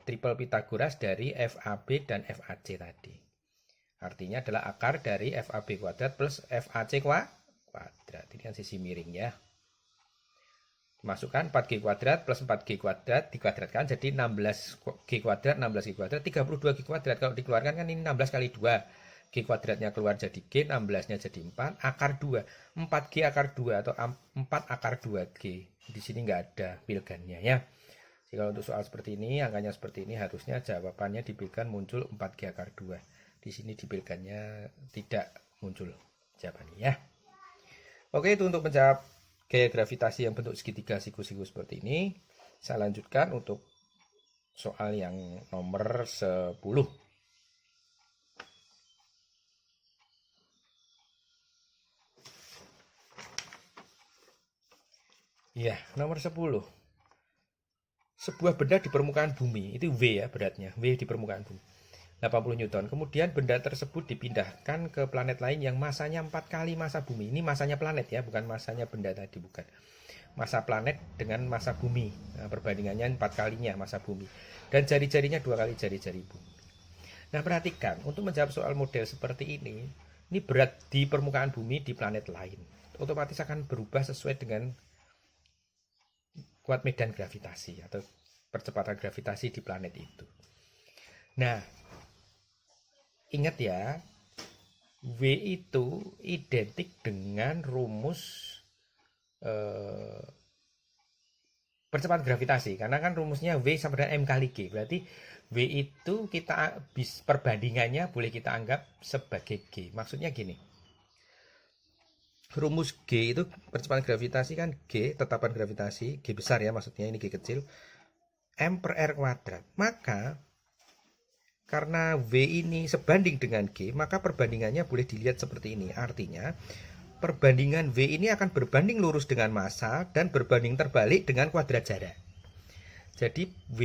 triple Pitagoras dari FAB dan FAC tadi. Artinya adalah akar dari FAB kuadrat plus FAC kuadrat. Ini kan sisi miring ya. Masukkan 4G kuadrat plus 4G kuadrat dikuadratkan jadi 16G kuadrat, 16G kuadrat, 32G kuadrat. Kalau dikeluarkan kan ini 16 kali 2. G kuadratnya keluar jadi G, 16-nya jadi 4, akar 2. 4G akar 2 atau 4 akar 2G. Di sini nggak ada pilgannya ya. Jadi kalau untuk soal seperti ini, angkanya seperti ini, harusnya jawabannya di pilgan muncul 4G akar 2. Di sini di pilgannya tidak muncul jawabannya ya. Oke, itu untuk menjawab gaya gravitasi yang bentuk segitiga siku-siku seperti ini. Saya lanjutkan untuk soal yang nomor 10. Ya, nomor 10. Sebuah benda di permukaan bumi, itu V ya beratnya, V di permukaan bumi. 80 Newton. Kemudian benda tersebut dipindahkan ke planet lain yang masanya 4 kali massa bumi. Ini masanya planet ya, bukan masanya benda tadi, bukan. Massa planet dengan massa bumi. Nah, perbandingannya 4 kalinya massa bumi. Dan jari-jarinya 2 kali jari-jari bumi. Nah, perhatikan, untuk menjawab soal model seperti ini berat di permukaan bumi di planet lain. Otomatis akan berubah sesuai dengan kuat medan gravitasi atau percepatan gravitasi di planet itu. Nah, ingat ya, V itu identik dengan rumus percepatan gravitasi, karena kan rumusnya V sama dengan M kali G. Berarti V itu kita perbandingannya boleh kita anggap sebagai G. Maksudnya gini, rumus G itu percepatan gravitasi kan G, tetapan gravitasi, G besar ya maksudnya, ini G kecil, M per R kuadrat. Maka karena V ini sebanding dengan G, maka perbandingannya boleh dilihat seperti ini. Artinya perbandingan V ini akan berbanding lurus dengan massa dan berbanding terbalik dengan kuadrat jarak. Jadi V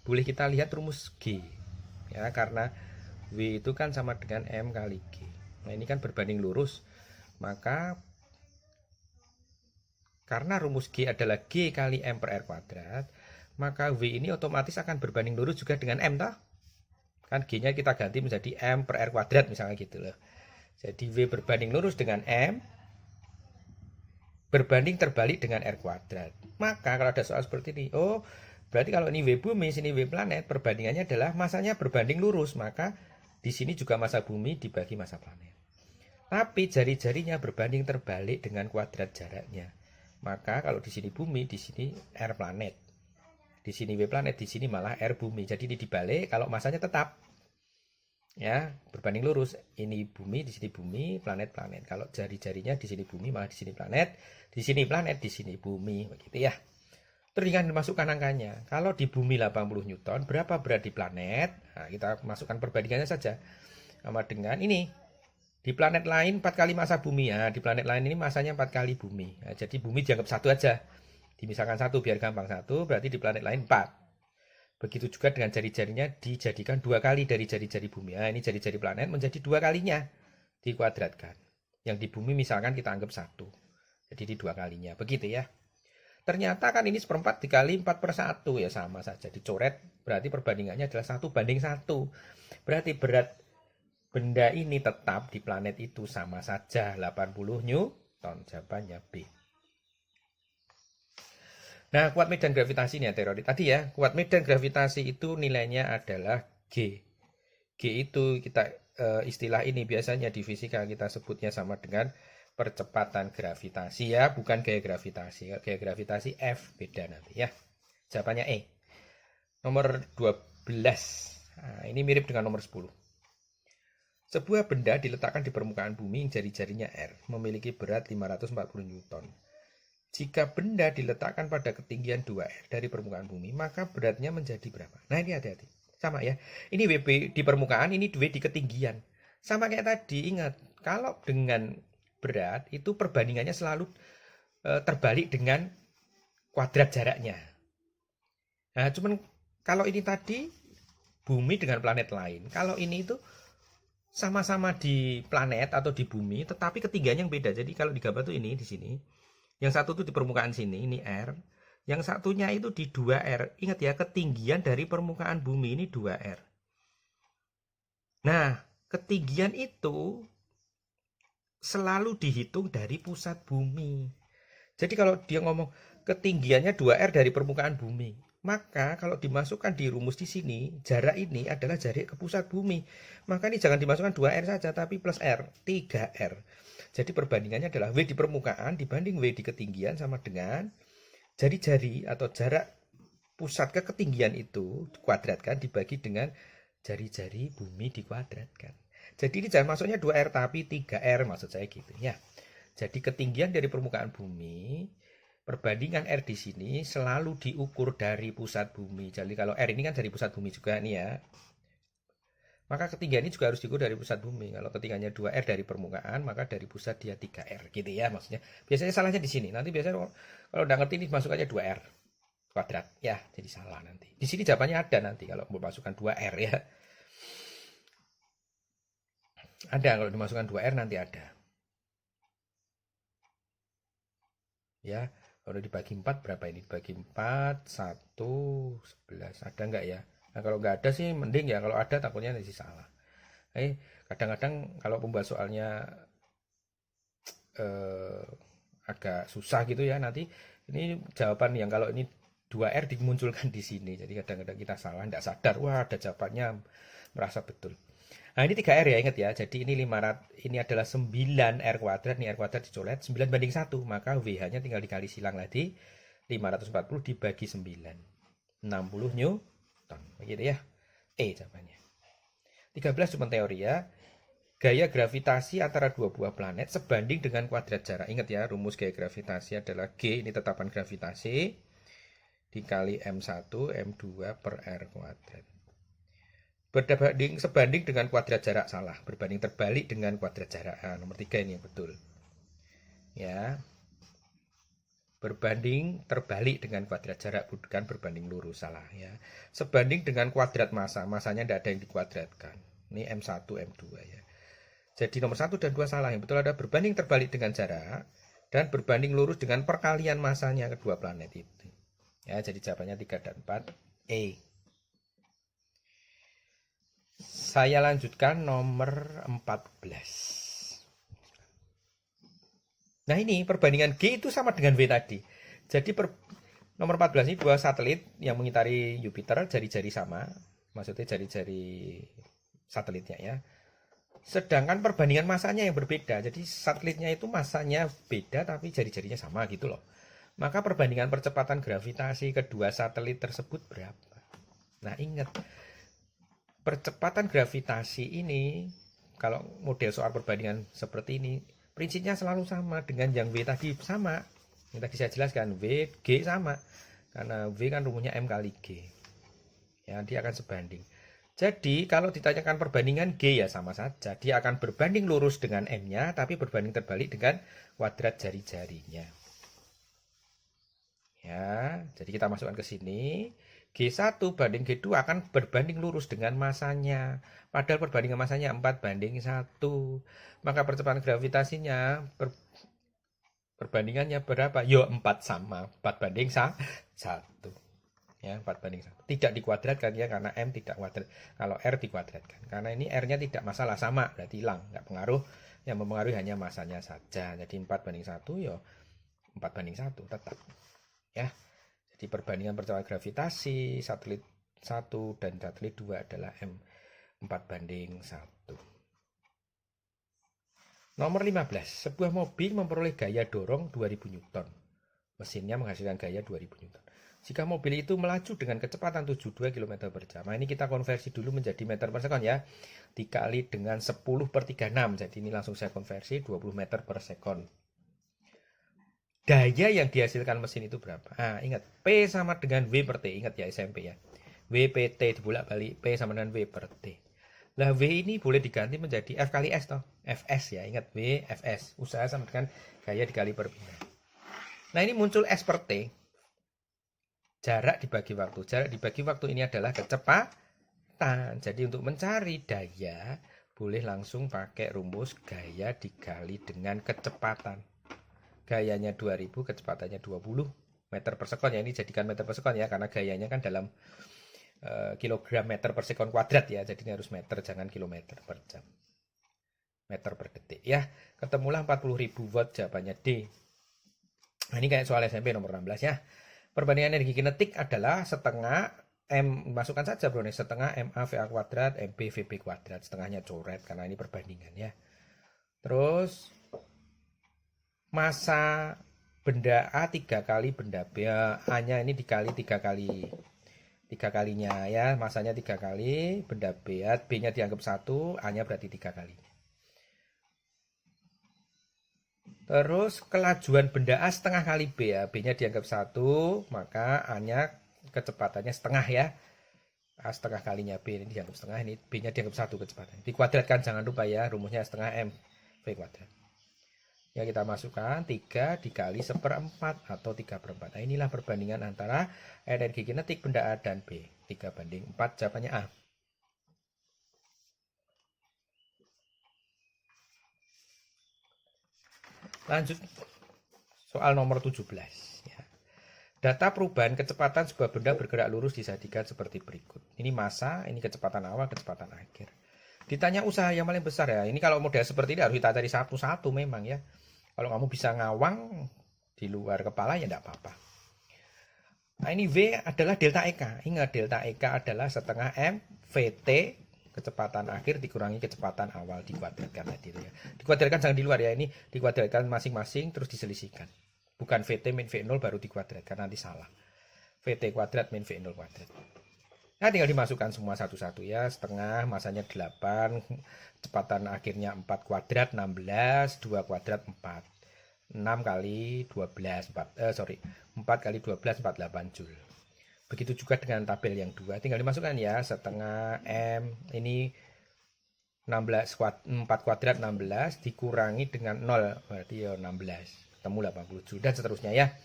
boleh kita lihat rumus G ya, karena V itu kan sama dengan M kali G. Nah, ini kan berbanding lurus. Maka karena rumus G adalah G kali M per R kuadrat, maka V ini otomatis akan berbanding lurus juga dengan M toh? Kan G-nya kita ganti menjadi M per R kuadrat misalnya gitu loh. Jadi V berbanding lurus dengan M, berbanding terbalik dengan R kuadrat. Maka kalau ada soal seperti ini, oh berarti kalau ini V bumi, sini V planet, perbandingannya adalah masanya berbanding lurus. Maka di sini juga massa bumi dibagi massa planet. Tapi jari-jarinya berbanding terbalik dengan kuadrat jaraknya. Maka kalau di sini bumi, di sini R planet. Di sini W planet, di sini malah R bumi. Jadi ini dibalik kalau masanya tetap. Ya, berbanding lurus. Ini bumi, di sini bumi, planet-planet. Kalau jari-jarinya di sini bumi, malah di sini planet, di sini bumi, begitu ya. Terus kan dimasukkan angkanya. Kalau di bumi 80 Newton, berapa berat di planet? Nah, kita masukkan perbandingannya saja. Sama dengan ini. Di planet lain 4 kali massa bumi ya. Di planet lain ini masanya 4 kali bumi. Nah, jadi bumi dianggap satu aja. Dimisalkan satu biar gampang, satu berarti di planet lain 4. Begitu juga dengan jari-jarinya dijadikan 2 kali dari jari-jari bumi. Nah, ini jari-jari planet menjadi 2 kalinya dikuadratkan. Yang di bumi misalkan kita anggap 1. Jadi di 2 kalinya. Begitu ya. Ternyata kan ini 1/4 dikali 4/1 ya sama saja. Dicoret berarti perbandingannya adalah 1:1. Berarti berat benda ini tetap di planet itu sama saja 80 Newton. Jawabannya B. Nah, kuat medan gravitasi ini ya teori tadi ya. Kuat medan gravitasi itu nilainya adalah G. G itu kita istilah ini biasanya di fisika kita sebutnya sama dengan percepatan gravitasi ya, bukan gaya gravitasi. Gaya gravitasi F beda nanti ya. Jawabannya E. Nomor 12. Nah, ini mirip dengan nomor 10. Sebuah benda diletakkan di permukaan bumi yang jari-jarinya R, memiliki berat 540 Newton. Jika benda diletakkan pada ketinggian 2R dari permukaan bumi, maka beratnya menjadi berapa? Nah, ini hati-hati. Sama ya. Ini WB di permukaan, ini W di ketinggian. Sama kayak tadi, ingat. Kalau dengan berat, itu perbandingannya selalu terbalik dengan kuadrat jaraknya. Nah, cuman kalau ini tadi, bumi dengan planet lain. Kalau ini itu sama-sama di planet atau di bumi, tetapi ketinggiannya yang beda. Jadi kalau digambar tuh ini, di sini. Yang satu tuh di permukaan sini, ini R. Yang satunya itu di 2R. Ingat ya, ketinggian dari permukaan bumi ini 2R. Nah, ketinggian itu selalu dihitung dari pusat bumi. Jadi kalau dia ngomong ketinggiannya 2R dari permukaan bumi, maka kalau dimasukkan di rumus di sini, jarak ini adalah jarak ke pusat bumi. Maka ini jangan dimasukkan 2R saja, tapi plus R, 3R. Jadi perbandingannya adalah W di permukaan dibanding W di ketinggian sama dengan jari-jari atau jarak pusat ke ketinggian itu dikuadratkan dibagi dengan jari-jari bumi dikuadratkan. Jadi ini jangan masuknya 2R tapi 3R maksud saya gitu ya. Jadi ketinggian dari permukaan bumi, perbandingan R di sini selalu diukur dari pusat bumi. Jadi kalau R ini kan dari pusat bumi juga nih ya. Maka ketinggian ini juga harus diukur dari pusat bumi. Kalau ketinggiannya 2R dari permukaan, maka dari pusat dia 3R gitu ya maksudnya. Biasanya salahnya di sini. Nanti biasanya kalau udah ngerti ini masukkannya 2R kuadrat ya, jadi salah nanti. Di sini jawabannya ada nanti kalau mau masukkan 2R ya. Ada kalau dimasukkan 2R nanti ada. Ya, kalau dibagi 4 berapa ini? Dibagi 4, 1, 11. Ada enggak ya? Nah, kalau nggak ada sih mending ya, kalau ada takutnya nanti salah. Kadang-kadang kalau pembuat soalnya agak susah gitu ya, nanti ini jawaban yang kalau ini 2R dimunculkan di sini. Jadi kadang-kadang kita salah, nggak sadar, wah ada jawabannya, merasa betul. Nah ini 3R ya, ingat ya. Jadi ini 500, ini adalah 9R kuadrat, ini R kuadrat dicoret, 9 banding 1, maka WH-nya tinggal dikali silang lagi, 540 dibagi 9, 60 Newton. Begitu ya. E jawabannya. 13 cuma teori ya. Gaya gravitasi antara dua buah planet sebanding dengan kuadrat jarak. Ingat ya, rumus gaya gravitasi adalah G, ini tetapan gravitasi, dikali M1, M2 per R kuadrat. Sebanding dengan kuadrat jarak, salah. Berbanding terbalik dengan kuadrat jarak. Nah, nomor 3 ini yang betul. Ya. Berbanding terbalik dengan kuadrat jarak, bukan berbanding lurus, salah ya. Sebanding dengan kuadrat massa, massanya tidak ada yang dikuadratkan. Ini M1, M2 ya. Jadi nomor 1 dan 2 salah. Yang betul ada berbanding terbalik dengan jarak dan berbanding lurus dengan perkalian massanya kedua planet itu. Ya, jadi jawabannya 3 dan 4 E. Saya lanjutkan nomor 14. Nah ini perbandingan G itu sama dengan W tadi. Jadi nomor 14 ini dua satelit yang mengitari Jupiter, jari-jari sama. Maksudnya jari-jari satelitnya ya. Sedangkan perbandingan masanya yang berbeda. Jadi satelitnya itu masanya beda tapi jari-jarinya sama gitu loh. Maka perbandingan percepatan gravitasi kedua satelit tersebut berapa? Nah, ingat, percepatan gravitasi ini, kalau model soal perbandingan seperti ini, prinsipnya selalu sama dengan yang V tadi sama. Yang tadi saya jelaskan, V, G sama. Karena V kan rumusnya M kali G. Ya, dia akan sebanding. Jadi, kalau ditanyakan perbandingan G ya sama saja. Dia akan berbanding lurus dengan M-nya, tapi berbanding terbalik dengan kuadrat jari-jarinya. Ya, jadi kita masukkan ke sini. G1 banding G2 akan berbanding lurus dengan masanya. Padahal perbandingan masanya 4 banding 1. Maka percepatan gravitasinya perbandingannya berapa? Yo 4 sama 4 banding 1. Ya, 4 banding 1. Tidak dikuadratkan ya, karena M tidak kuadrat. Kalau R dikuadratkan. Karena ini R-nya tidak masalah, sama, berarti hilang, nggak pengaruh. Yang mempengaruhi hanya masanya saja. Jadi 4 banding 1 yo 4 banding 1 tetap. Ya. Jadi perbandingan percepatan gravitasi satelit 1 dan satelit 2 adalah M 4 banding 1. Nomor 15. Sebuah mobil memperoleh gaya dorong 2000 Newton. Mesinnya menghasilkan gaya 2000 Newton. Jika mobil itu melaju dengan kecepatan 72 km per jam. Nah, ini kita konversi dulu menjadi meter per sekon ya. Dikali dengan 10/36. Jadi ini langsung saya konversi 20 meter per sekon. Daya yang dihasilkan mesin itu berapa? Nah, ingat, P sama dengan V per T. Ingat ya SMP ya. V per T dibolak-balik, P sama dengan V per T. Nah, V ini boleh diganti menjadi F kali S toh. Fs ya, ingat V, Fs. Usaha sama dengan gaya dikali perpindahan. Nah, ini muncul S per T. Jarak dibagi waktu. Jarak dibagi waktu ini adalah kecepatan. Jadi untuk mencari daya, boleh langsung pakai rumus gaya dikali dengan kecepatan. Gayanya 2000, kecepatannya 20 meter per sekon ya. Ini jadikan meter per sekon ya, karena gayanya kan dalam kilogram meter per sekon kuadrat ya. Jadi ini harus meter, jangan kilometer per jam. Meter per detik ya. Ketemulah 40.000 watt, jawabannya D. Nah, ini kayak soal SMP nomor 16 ya. Perbandingan energi kinetik adalah setengah M, masukkan saja bro nih, setengah MA VA kuadrat MB VB kuadrat. Setengahnya coret karena ini perbandingan ya. Terus massa benda A 3 kali benda B. A-nya ini dikali 3 kali. 3 kalinya ya, masanya 3 kali, benda B ya, B-nya dianggap 1, A-nya berarti 3 kali. Terus kelajuan benda A setengah kali B ya, B-nya dianggap 1, maka A-nya kecepatannya setengah ya. A setengah kalinya B ini dianggap setengah, ini B-nya dianggap 1 kecepatan. Dikuadratkan jangan lupa ya, rumusnya setengah M V kuadrat. Ya, kita masukkan 3 dikali 1/4 atau 3/4. Nah, inilah perbandingan antara energi kinetik benda A dan B. 3 banding 4, jawabannya A. Lanjut soal nomor 17 ya. Data perubahan kecepatan sebuah benda bergerak lurus disajikan seperti berikut. Ini massa, ini kecepatan awal, kecepatan akhir. Ditanya usaha yang paling besar ya. Ini kalau model seperti ini harus kita cari satu-satu memang ya. Kalau kamu bisa ngawang di luar kepala ya tidak apa-apa. Nah, ini V adalah delta EK. Ingat, delta EK adalah setengah M VT kecepatan akhir dikurangi kecepatan awal, dikuadratkan tadi ya. Dikuadratkan jangan di luar ya. Ini dikuadratkan masing-masing terus diselisihkan. Bukan VT min V0 baru dikuadratkan, nanti salah. VT kuadrat min V0 kuadrat. Nah, tinggal dimasukkan semua satu-satu ya. Setengah, masanya 8, kecepatan akhirnya 4 kuadrat 16, 2 kuadrat 4. 6 kali 12, 4 kali 12, 48 Joule. Begitu juga dengan tabel yang 2, tinggal dimasukkan ya. Setengah M, ini 16, 4 kuadrat 16, dikurangi dengan 0, berarti ya 16. Ketemu 80 Joule, dan seterusnya ya.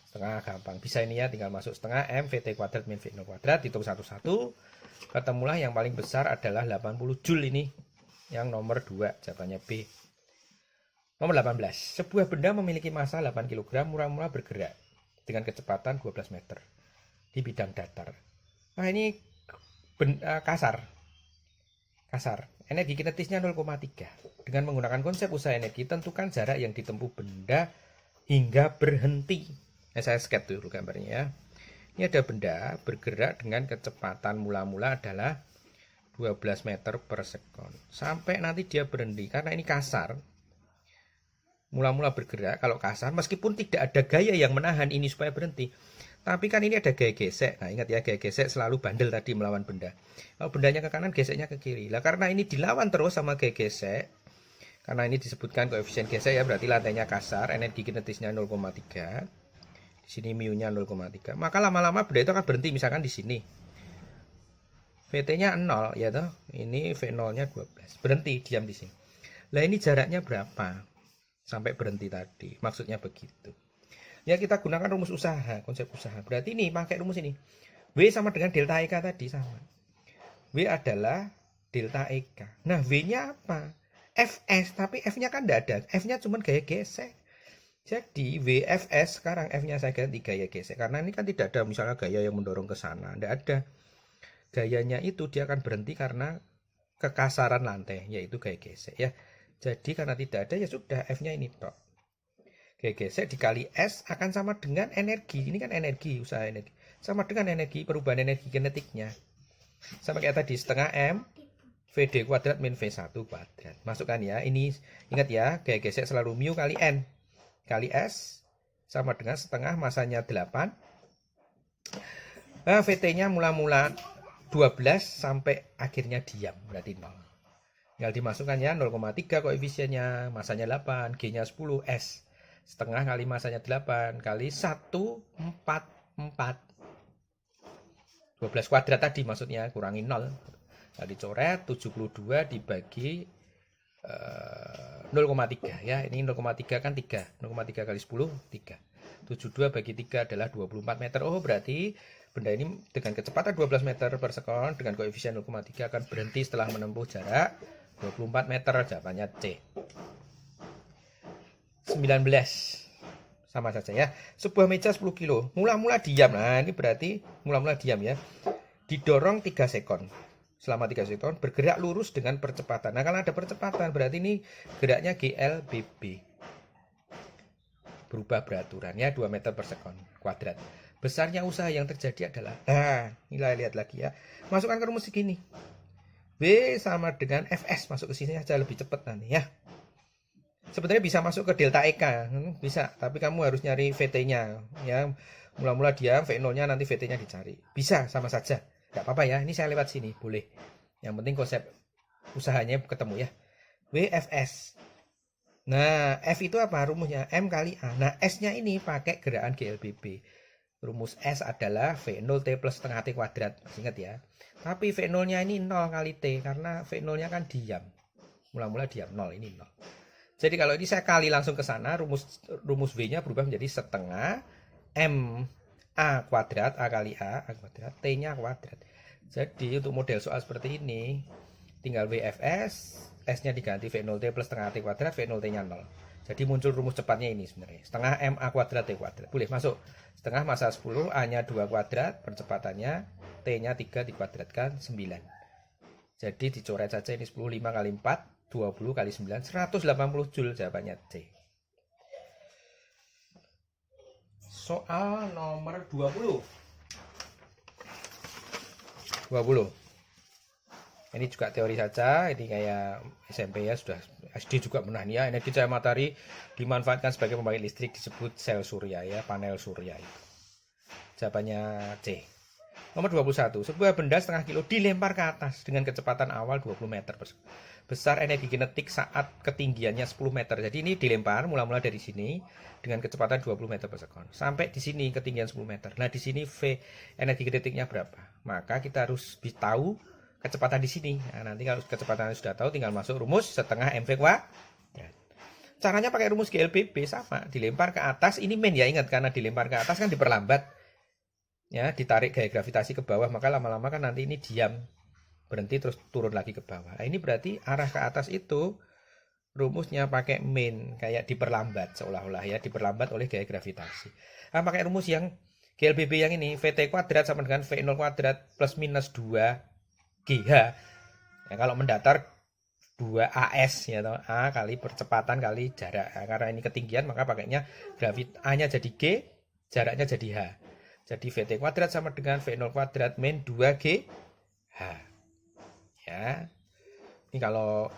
Setengah gampang, bisa ini ya, tinggal masuk setengah M VT kuadrat min V0 kuadrat, hitung satu-satu, ketemulah yang paling besar adalah 80 Joule ini, yang nomor 2, jawabannya B. Nomor 18, sebuah benda memiliki massa 8 kg, murah-murah bergerak dengan kecepatan 12 meter di bidang datar. Nah, ini kasar, energi kinetisnya 0,3. Dengan menggunakan konsep usaha energi, tentukan jarak yang ditempuh benda hingga berhenti. Saya sketch dulu gambarnya ya. Ini ada benda bergerak dengan kecepatan mula-mula adalah 12 meter per sekon. Sampai nanti dia berhenti, karena ini kasar. mula-mula bergerak kalau kasar, meskipun tidak ada gaya yang menahan ini supaya berhenti. Tapi kan ini ada gaya gesek. Nah ingat ya, gaya gesek selalu bandel tadi melawan benda. Kalau bendanya ke kanan, geseknya ke kiri. Lah karena ini dilawan terus sama gaya gesek, karena ini disebutkan koefisien gesek ya, berarti lantainya kasar, energi kinetisnya 0,3. Di sini mu-nya 0,3. Maka lama-lama benda itu akan berhenti, misalkan di sini. VT-nya 0 ya toh. Ini V0-nya 12. Berhenti, diam di sini. Lah ini jaraknya berapa sampai berhenti tadi? Maksudnya begitu. Ya kita gunakan rumus usaha, konsep usaha. Berarti ini pakai rumus ini. W sama dengan delta EK tadi sama. W adalah delta EK. Nah, W-nya apa? Fs, tapi F-nya kan tidak ada. F-nya cuma gaya gesek. Jadi WFS sekarang F-nya saya ganti gaya gesek. Karena ini kan tidak ada misalnya gaya yang mendorong ke sana. Tidak ada. Gayanya itu dia akan berhenti karena kekasaran lantai, yaitu gaya gesek ya. Jadi karena tidak ada ya sudah, F-nya ini tok. Gaya gesek dikali S akan sama dengan energi. Ini kan energi, usaha energi. Sama dengan energi, perubahan energi kinetiknya. Sama kayak tadi, setengah M VD kuadrat min V1 kuadrat. Masukkan ya, ini ingat ya, gaya gesek selalu mu kali N kali S sama dengan setengah, masanya 8. Nah, VT-nya mula-mula 12 sampai akhirnya diam, berarti 0. Tinggal dimasukkan ya, 0,3 koefisiennya, masanya 8, G-nya 10, S setengah kali masanya 8 kali 1, 4, 4. 12 kuadrat tadi maksudnya, kurangi 0. Nah, dicoret 72 dibagi 0,3 ya. Ini 0,3 kan 3. 0,3 kali 10, 3. 72 bagi 3 adalah 24 meter. Oh, berarti benda ini dengan kecepatan 12 meter per sekon dengan koefisien 0,3 akan berhenti setelah menempuh jarak 24 meter. Jawabannya C. 19. Sama saja ya. Sebuah meja 10 kilo. Mula-mula diam. Nah, ini berarti mula-mula diam ya. Didorong 3 sekon. Selama 3 sekon bergerak lurus dengan percepatan. Nah, kalau ada percepatan berarti ini geraknya GLBB. Berubah beraturan ya, 2 meter per sekon kuadrat. Besarnya usaha yang terjadi adalah, nah, inilah lihat lagi ya. Masukkan ke rumus segini. W sama dengan Fs, masuk ke sini aja lebih cepat nanti ya. Sebenarnya bisa masuk ke delta EK, bisa, tapi kamu harus nyari VT-nya ya. Mula-mula diam, V0-nya nanti VT-nya dicari. Bisa, sama saja. Gak apa-apa ya, ini saya lewat sini, boleh. Yang penting konsep usahanya ketemu ya. WFS. Nah, F itu apa rumusnya? M kali A. Nah, S-nya ini pakai gerakan GLBB. Rumus S adalah V0T plus setengah T kuadrat. Masih ingat ya. Tapi V0-nya ini 0 kali T, karena V0-nya kan diam. Mula-mula diam, 0, ini 0. Jadi kalau ini saya kali langsung ke sana, rumus W-nya berubah menjadi setengah M A kuadrat, A kali A kuadrat, T-nya kuadrat. Jadi untuk model soal seperti ini, tinggal WFS, S-nya diganti V0T plus setengah T kuadrat, V0T-nya 0. Jadi muncul rumus cepatnya ini sebenarnya, setengah M A kuadrat T kuadrat. Boleh masuk, setengah massa 10, A-nya 2 kuadrat, percepatannya, T-nya 3 dikuadratkan, 9. Jadi dicoret saja ini 10, 5 kali 4, 20 kali 9, 180 Joule, jawabannya C. Soal nomor 20. Ini juga teori saja, ini kayak SMP ya, sudah SD juga pernah nih ya. Energi cahaya matahari dimanfaatkan sebagai pembangkit listrik, disebut sel surya ya, panel surya itu. Jawabannya C. Nomor 21. Sebuah benda setengah kilo dilempar ke atas dengan kecepatan awal 20 meter per sekon. Besar energi kinetik saat ketinggiannya 10 meter. Jadi ini dilempar mula-mula dari sini dengan kecepatan 20 meter per sekon. Sampai di sini ketinggian 10 meter. Nah, di sini V energi kinetiknya berapa? Maka kita harus tahu kecepatan di sini. Nah, nanti kalau kecepatannya sudah tahu, tinggal masuk rumus setengah mv kuadrat. Caranya pakai rumus GLBB sama, dilempar ke atas. Ini main ya, ingat, karena dilempar ke atas kan diperlambat. Ya, ditarik gaya gravitasi ke bawah, maka lama-lama kan nanti ini diam, berhenti terus turun lagi ke bawah. Nah, ini berarti arah ke atas itu rumusnya pakai main, kayak diperlambat seolah-olah ya, diperlambat oleh gaya gravitasi. Nah, pakai rumus yang GLBB yang ini, VT kuadrat sama dengan V0 kuadrat plus minus 2 GH. Ya, kalau mendatar 2 AS ya, A kali percepatan kali jarak. Nah, karena ini ketinggian maka pakainya A-nya jadi G, jaraknya jadi H. Jadi VT kuadrat sama dengan V0 kuadrat min 2G H. Ya. Ini kalau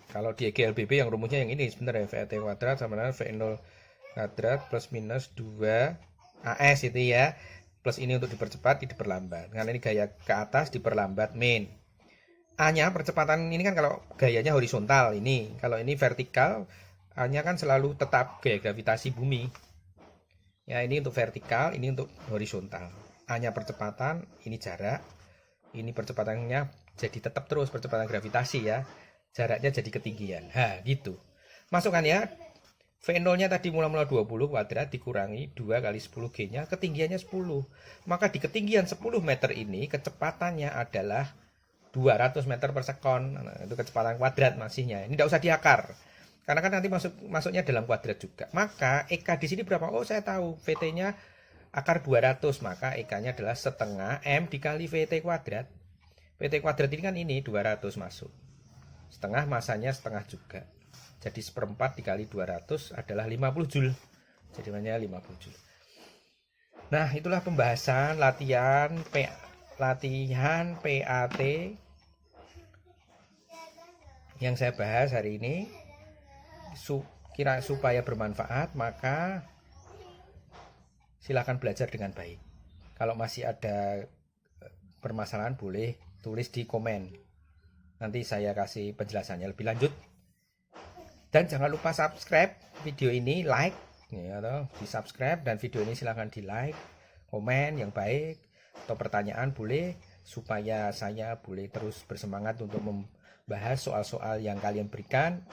Kalau di EGLBB yang rumusnya yang ini sebenarnya VT kuadrat sama dengan V0 kuadrat plus minus 2 AS itu ya. Plus ini untuk dipercepat, diperlambat. Karena ini gaya ke atas diperlambat min. A-nya percepatan ini kan kalau gayanya horizontal ini. Kalau ini vertikal, A-nya kan selalu tetap gaya gravitasi bumi. Ya, ini untuk vertikal, ini untuk horizontal. A-nya percepatan, ini jarak. Ini percepatannya jadi tetap terus percepatan gravitasi ya. Jaraknya jadi ketinggian. Gitu. Masukkan ya. V0-nya tadi mula-mula 20 kuadrat dikurangi 2 kali 10 G-nya, ketinggiannya 10. Maka di ketinggian 10 meter ini kecepatannya adalah 200 meter per sekon. Nah, itu kecepatan kuadrat masihnya. Ini tidak usah diakar. Karena kan nanti masuknya dalam kuadrat juga. Maka EK di sini berapa? Oh, saya tahu. VT-nya akar 200. Maka EK-nya adalah setengah M dikali VT kuadrat. VT kuadrat ini kan ini 200 masuk. Setengah masanya setengah juga. Jadi seperempat dikali 200 adalah 50 Joule. Jadi hanya 50 Joule. Nah, itulah pembahasan latihan PAT yang saya bahas hari ini. Supaya bermanfaat, maka silakan belajar dengan baik. Kalau masih ada permasalahan boleh tulis di komen. Nanti saya kasih penjelasannya lebih lanjut. Dan jangan lupa subscribe video ini, like ya, di subscribe, dan video ini silahkan di like, komen yang baik, atau pertanyaan boleh, supaya saya boleh terus bersemangat untuk membahas soal-soal yang kalian berikan,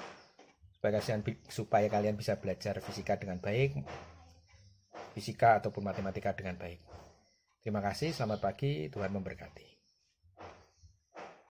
supaya kalian bisa belajar fisika dengan baik, fisika ataupun matematika dengan baik. Terima kasih, selamat pagi, Tuhan memberkati.